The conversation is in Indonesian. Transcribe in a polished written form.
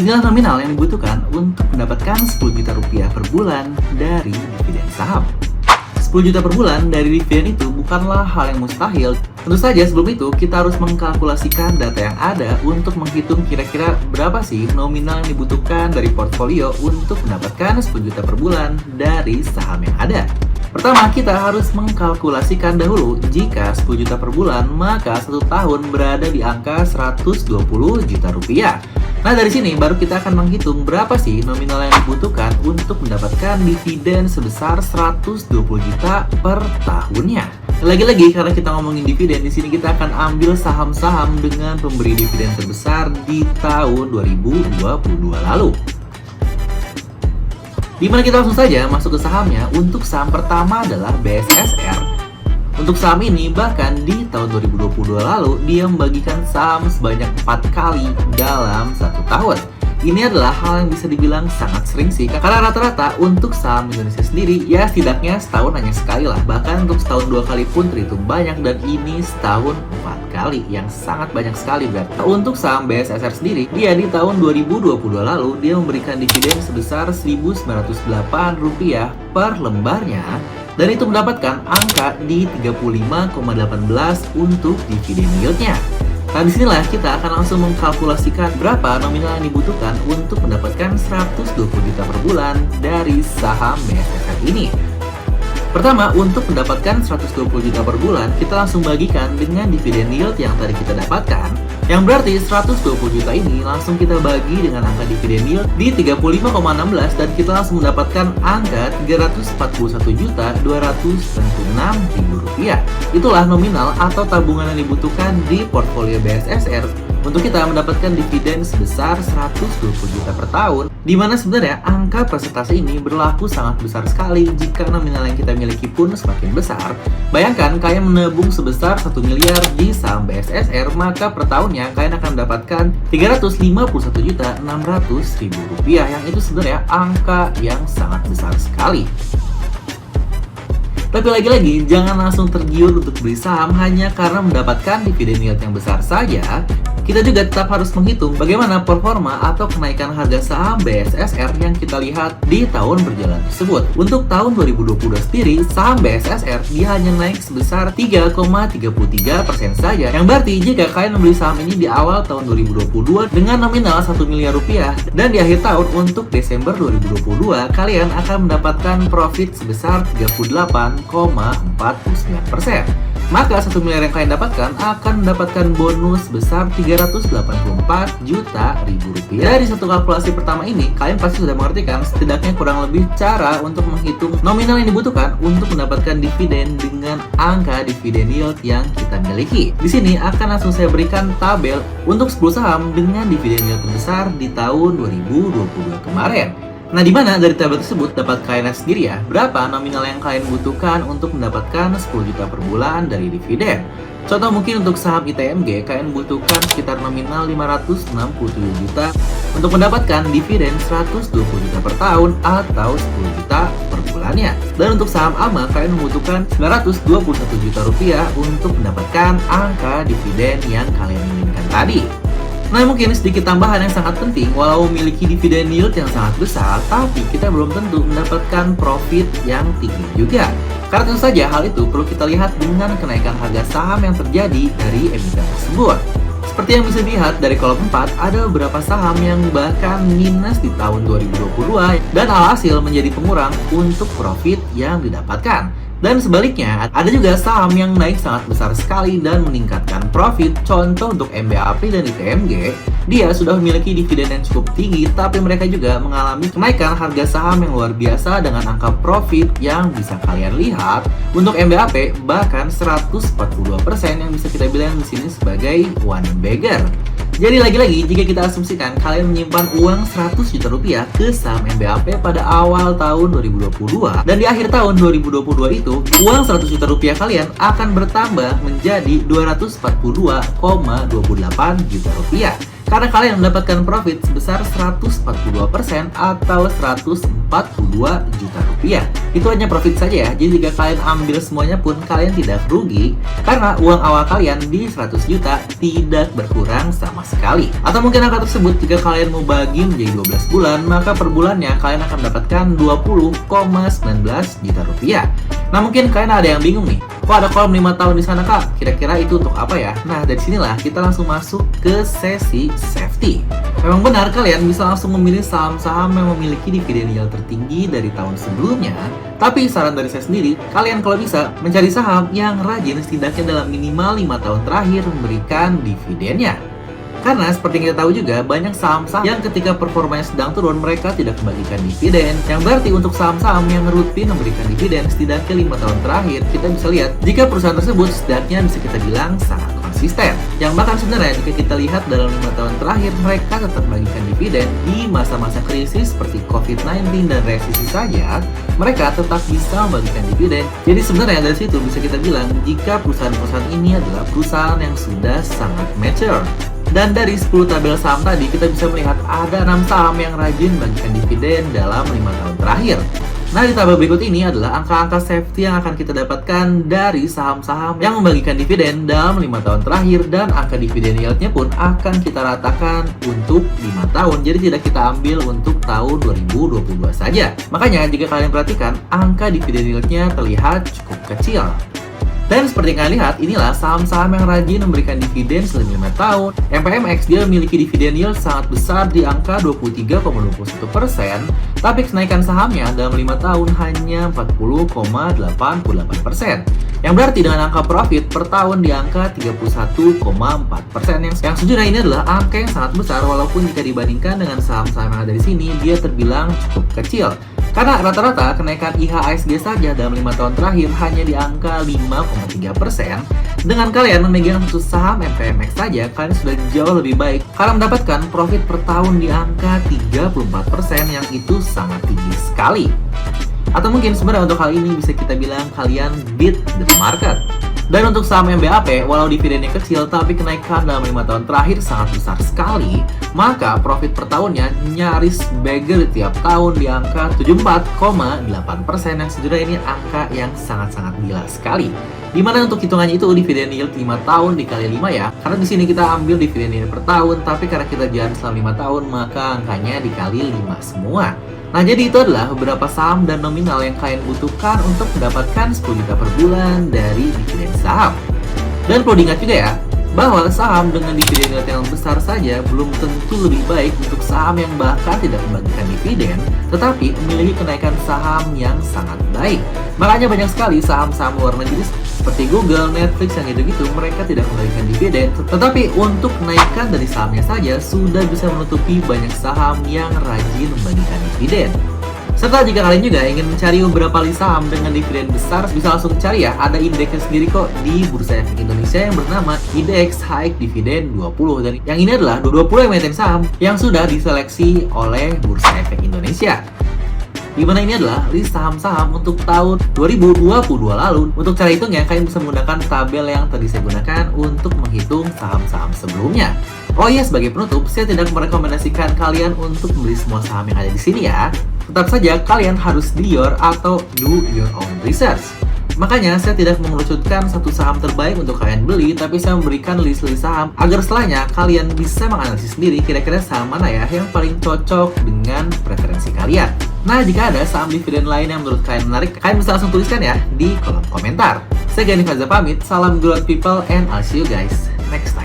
Inilah nominal yang dibutuhkan untuk mendapatkan 10 juta rupiah per bulan dari dividen saham. 10 juta per bulan dari dividen itu bukanlah hal yang mustahil. Tentu saja sebelum itu kita harus mengkalkulasikan data yang ada untuk menghitung kira-kira berapa sih nominal yang dibutuhkan dari portfolio untuk mendapatkan 10 juta per bulan dari saham yang ada. Pertama, kita harus mengkalkulasikan dahulu jika 10 juta per bulan, maka 1 tahun berada di angka 120 juta rupiah. Nah, dari sini baru kita akan menghitung berapa sih nominal yang dibutuhkan untuk mendapatkan dividen sebesar 120 juta per tahunnya. Lagi-lagi karena kita ngomongin dividen, di sini kita akan ambil saham-saham dengan pemberi dividen terbesar di tahun 2022 lalu. Dimana kita langsung saja masuk ke sahamnya. Untuk saham pertama adalah BSSR. Untuk saham ini bahkan di tahun 2022 lalu dia membagikan saham sebanyak 4 kali dalam 1 tahun. Ini adalah hal yang bisa dibilang sangat sering sih, karena rata-rata untuk saham Indonesia sendiri ya setidaknya setahun hanya sekali lah. Bahkan untuk setahun 2 kali pun terhitung banyak, dan ini setahun 4 kali yang sangat banyak sekali berarti. Untuk saham BSSR sendiri, dia di tahun 2022 lalu dia memberikan dividen sebesar Rp1.908 per lembarnya, dan itu mendapatkan angka di 35,18 untuk dividen yieldnya. Nah, disinilah kita akan langsung mengkalkulasikan berapa nominal yang dibutuhkan untuk mendapatkan 120 juta per bulan dari saham BSSR ini. Pertama, untuk mendapatkan 120 juta per bulan, kita langsung bagikan dengan dividen yield yang tadi kita dapatkan, yang berarti 120 juta ini langsung kita bagi dengan angka dividen yield di 35,16, dan kita langsung mendapatkan angka Rp341.266.000. Itulah nominal atau tabungan yang dibutuhkan di portfolio BSSR untuk kita mendapatkan dividen sebesar 120 juta per tahun, di mana sebenarnya angka persentase ini berlaku sangat besar sekali jika nominal yang kita miliki pun semakin besar. Bayangkan kalian menabung sebesar 1 miliar di saham BSSR, maka per tahunnya kalian akan mendapatkan Rp351.600.000, yang itu sebenarnya angka yang sangat besar sekali. Tapi lagi-lagi, jangan langsung tergiur untuk beli saham hanya karena mendapatkan dividen yield yang besar saja. Kita juga tetap harus menghitung bagaimana performa atau kenaikan harga saham BSSR yang kita lihat di tahun berjalan tersebut. Untuk tahun 2022 sendiri, saham BSSR dia hanya naik sebesar 3,33% saja. Yang berarti jika kalian membeli saham ini di awal tahun 2022 dengan nominal 1 miliar rupiah, dan di akhir tahun untuk Desember 2022, kalian akan mendapatkan profit sebesar 38,49%. Maka 1 miliar yang kalian dapatkan akan mendapatkan bonus sebesar Rp384 juta. Dari satu kalkulasi pertama ini, kalian pasti sudah mengerti kan setidaknya kurang lebih cara untuk menghitung nominal yang dibutuhkan untuk mendapatkan dividen dengan angka dividen yield yang kita miliki. Di sini akan langsung saya berikan tabel untuk 10 saham dengan dividen yield terbesar di tahun 2022 kemarin. Nah, di mana dari tabel tersebut dapat kalian lihat sendiri ya, berapa nominal yang kalian butuhkan untuk mendapatkan 10 juta per bulan dari dividen. Contoh mungkin untuk saham ITMG, kalian butuhkan sekitar nominal 567 juta untuk mendapatkan dividen 120 juta per tahun atau 10 juta per bulannya. Dan untuk saham AMA, kalian membutuhkan 921 juta rupiah untuk mendapatkan angka dividen yang kalian inginkan tadi. Nah, mungkin sedikit tambahan yang sangat penting, walau memiliki dividen yield yang sangat besar, tapi kita belum tentu mendapatkan profit yang tinggi juga. Karena tentu saja hal itu perlu kita lihat dengan kenaikan harga saham yang terjadi dari emiten tersebut. Seperti yang bisa dilihat dari kolom 4, ada beberapa saham yang bahkan minus di tahun 2022 dan alhasil menjadi pengurang untuk profit yang didapatkan. Dan sebaliknya, ada juga saham yang naik sangat besar sekali dan meningkatkan profit. Contoh untuk MBAP dan ITMG, dia sudah memiliki dividen yang cukup tinggi, tapi mereka juga mengalami kenaikan harga saham yang luar biasa dengan angka profit yang bisa kalian lihat. Untuk MBAP bahkan 142% yang bisa kita bilang di sini sebagai one bagger. Jadi lagi-lagi jika kita asumsikan kalian menyimpan uang 100 juta rupiah ke saham MBAP pada awal tahun 2022 dan di akhir tahun 2022 itu uang 100 juta rupiah kalian akan bertambah menjadi 242,28 juta rupiah. karena kalian mendapatkan profit sebesar 142% atau 142 juta rupiah. Itu hanya profit saja ya, jadi jika kalian ambil semuanya pun kalian tidak rugi karena uang awal kalian di 100 juta tidak berkurang sama sekali. Atau mungkin angka tersebut jika kalian mau bagi menjadi 12 bulan, maka per bulannya kalian akan mendapatkan 20,19 juta rupiah. Nah mungkin kalian ada yang bingung nih, kok ada kolom 5 tahun di sana kak? Kira-kira itu untuk apa ya? Nah dari sinilah kita langsung masuk ke sesi safety. Memang benar kalian bisa langsung memilih saham-saham yang memiliki dividen yield tertinggi dari tahun sebelumnya. Tapi saran dari saya sendiri, kalian kalau bisa mencari saham yang rajin setidaknya dalam minimal 5 tahun terakhir memberikan dividennya. Karena seperti yang kita tahu juga, banyak saham-saham yang ketika performanya sedang turun, mereka tidak membagikan dividen. Yang berarti untuk saham-saham yang rutin memberikan dividen setidaknya 5 tahun terakhir, kita bisa lihat jika perusahaan tersebut setidaknya bisa kita bilang sangat konsisten. Yang bahkan sebenarnya jika kita lihat dalam 5 tahun terakhir, mereka tetap membagikan dividen di masa-masa krisis seperti COVID-19 dan resesi saja, mereka tetap bisa membagikan dividen. Jadi sebenarnya dari situ bisa kita bilang jika perusahaan-perusahaan ini adalah perusahaan yang sudah sangat mature. Dan dari 10 tabel saham tadi, kita bisa melihat ada 6 saham yang rajin membagikan dividen dalam 5 tahun terakhir. Nah, di tabel berikut ini adalah angka-angka safety yang akan kita dapatkan dari saham-saham yang membagikan dividen dalam 5 tahun terakhir, dan angka dividen yieldnya pun akan kita ratakan untuk 5 tahun. Jadi tidak kita ambil untuk tahun 2022 saja. Makanya jika kalian perhatikan, angka dividen yieldnya terlihat cukup kecil. Dan seperti yang kalian lihat, inilah saham-saham yang rajin memberikan dividen selama 5 tahun. MPMX dia memiliki dividen yield sangat besar di angka 23,21%, tapi kenaikan sahamnya dalam 5 tahun hanya 40,88%. Yang berarti dengan angka profit per tahun di angka 31,4%, yang sejujurnya ini adalah angka yang sangat besar walaupun jika dibandingkan dengan saham-saham yang ada di sini, dia terbilang cukup kecil. Karena rata-rata kenaikan IHSG saja dalam 5 tahun terakhir hanya di angka 5,3%. Dengan kalian memegang satu saham MPMX saja, kalian sudah jauh lebih baik karena mendapatkan profit per tahun di angka 34%, yang itu sangat tinggi sekali. Atau mungkin sebenarnya untuk hal ini bisa kita bilang kalian beat the market. Dan untuk saham MBAP, walau dividennya kecil tapi kenaikan dalam 5 tahun terakhir sangat besar sekali, maka profit per tahunnya nyaris beggar tiap tahun di angka 74,8%, yang sejujurnya ini angka yang sangat-sangat gila sekali. Dimana untuk hitungannya itu dividen yield 5 tahun dikali 5 ya, karena di sini kita ambil dividen yield per tahun, tapi karena kita jalan selama 5 tahun maka angkanya dikali 5 semua. Nah, jadi itu adalah beberapa saham dan nominal yang kalian butuhkan untuk mendapatkan 10 juta per bulan dari dividen saham. Dan perlu diingat juga ya, bahwa saham dengan dividen yield yang besar saja belum tentu lebih baik untuk saham yang bahkan tidak membagikan dividen, tetapi memiliki kenaikan saham yang sangat baik. Makanya banyak sekali saham-saham luar negeri seperti Google, Netflix, yang gitu-gitu, mereka tidak membagikan dividen, tetapi untuk kenaikan dari sahamnya saja sudah bisa menutupi banyak saham yang rajin membagikan dividen. Serta jika kalian juga ingin mencari beberapa list saham dengan dividen besar, bisa langsung cari ya, ada indeksnya sendiri kok di Bursa Efek Indonesia yang bernama Indeks High Dividend 20. Dan yang ini adalah 20 emiten saham yang sudah diseleksi oleh Bursa Efek Indonesia. Dimana ini adalah list saham-saham untuk tahun 2022 lalu. Untuk cara hitungnya, kalian bisa menggunakan tabel yang tadi saya gunakan untuk menghitung saham-saham sebelumnya. Oh iya, sebagai penutup, saya tidak merekomendasikan kalian untuk membeli semua saham yang ada di sini ya. Tetap saja kalian harus do your own research. Makanya saya tidak mengerucutkan satu saham terbaik untuk kalian beli, tapi saya memberikan list-list saham agar setelahnya kalian bisa menganalisis sendiri kira-kira saham mana ya yang paling cocok dengan preferensi kalian. Nah, jika ada saham dividen lain yang menurut kalian menarik, kalian bisa langsung tuliskan ya di kolom komentar. Saya Gani Faza pamit, salam growth people, and I'll see you guys next time.